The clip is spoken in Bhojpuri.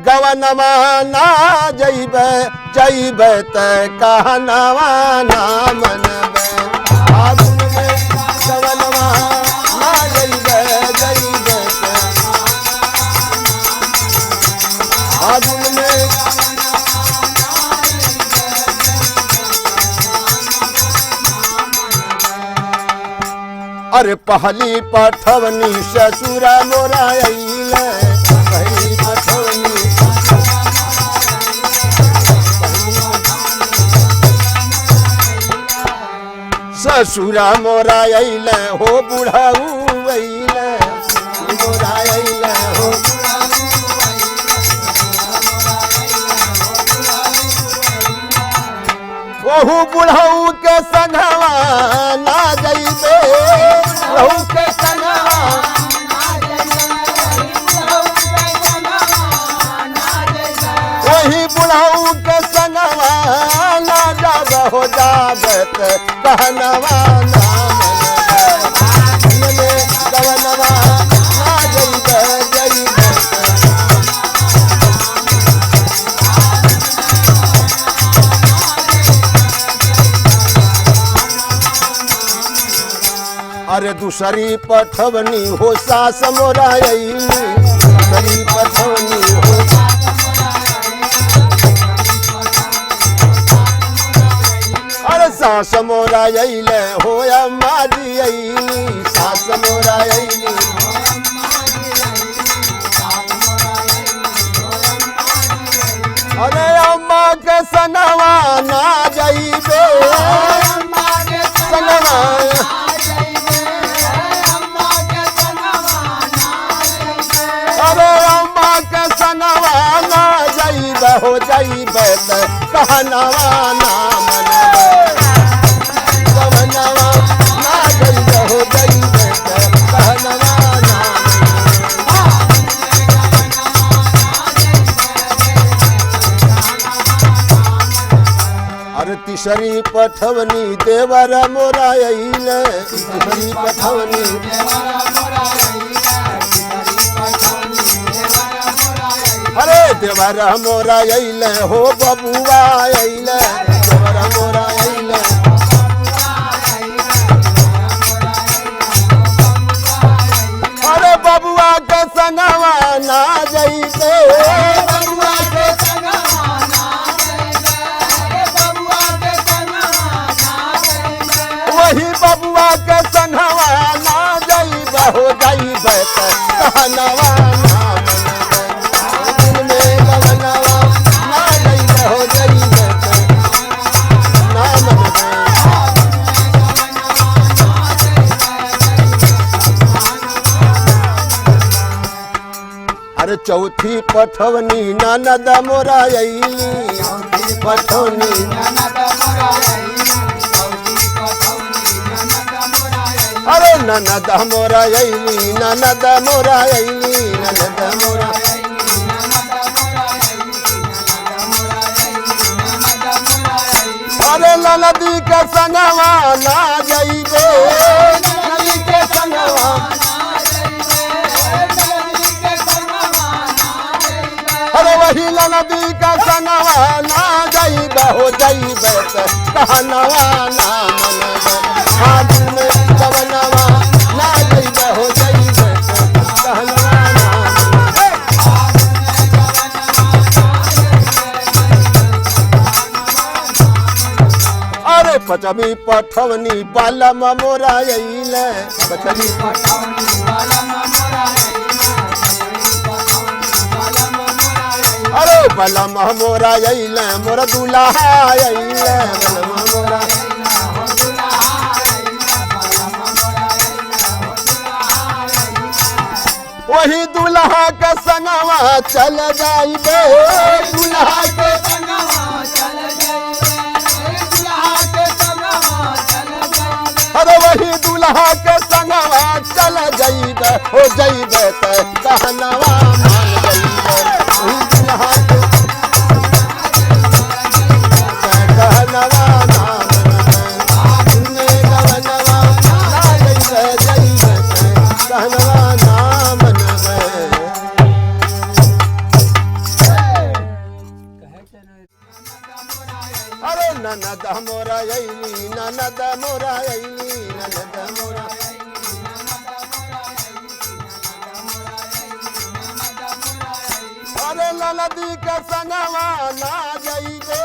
गवनवा ना जइबे जइबे त कहनवा ना मनबे फागुन में गवनवा ना जइबे जइबे त फागुन में अरे पहली पठवनी ससुरा मोरा अइले पहली पठवनी ससुरा मोरा अइले हो बुढ़ाऊ अइले मोरा अइले हो ओहू बुढ़ऊ के संगवा ना जइबे बुढ़ऊ के संगवा वही बुढ़ऊ के संगवा ना जाब हो जाबत कहनवा ना मनबे गवनवा ना जइबे जइबे अरे दूसरी पठवनी हो सास मोरा अइली दूसरी पठवनी हो अरे सास मोरा अइले हो अम्मा जी अइली सास मोरा अइली अरे अम्मा के सनवा ना जइबे सनवा अरे अम्मा के सनवा ना जइबे हो जइबे त कहनवा ना मनबे गवनवा ना जइबे हो जइबे त कहनवा ना अरे तीसरी पठवनी देवर मोरा अइले तीसरी पठवनी अरे देवर मोरा अइले हो बबुआ अइले देवर मोरा अइले अरे बबुआ के संगवा ना जइबे बबुआ के संगवा ना वही बबुआ के संगवा ना जइबे हो जइबे त कहनवा ना अरे चौथी पठवनी ननद मोरा अइली पठवनी अरे ननद मोरा अइली ननद मोरा अइली ननद मोरा अरे ननदी के संगवा ना जइबे ननदी के संगवा अरे वही नदी का संगवा ना जइबे हो जइबे त कहनवा ना मनबे फागुन में गवनवा ना जइबे हो जइबे त कहनवा ना मनबे अरे पचमी पठवनी बालम मोरा अइले पचमी पठवनी बालम मोरा अरे बलम मोरा अइले मोरा दुल्हा अइले बलम मोरा वही दुल्हा के संगवा चल जाइबे दुल्हा के संगवा चल जाइबे अरे वही दुल्हा के संगवा चल जाइबे हो जाइबे त कहनवा मान जाइबे दुल्हा के कहनवा ना मनबे गवनवा ना जइबे जइबे कहनवा ना मनबे ननद मोरा अइली ननद मोरा अइली ननद मोरा अरे ननदी के संगवा ना जइबे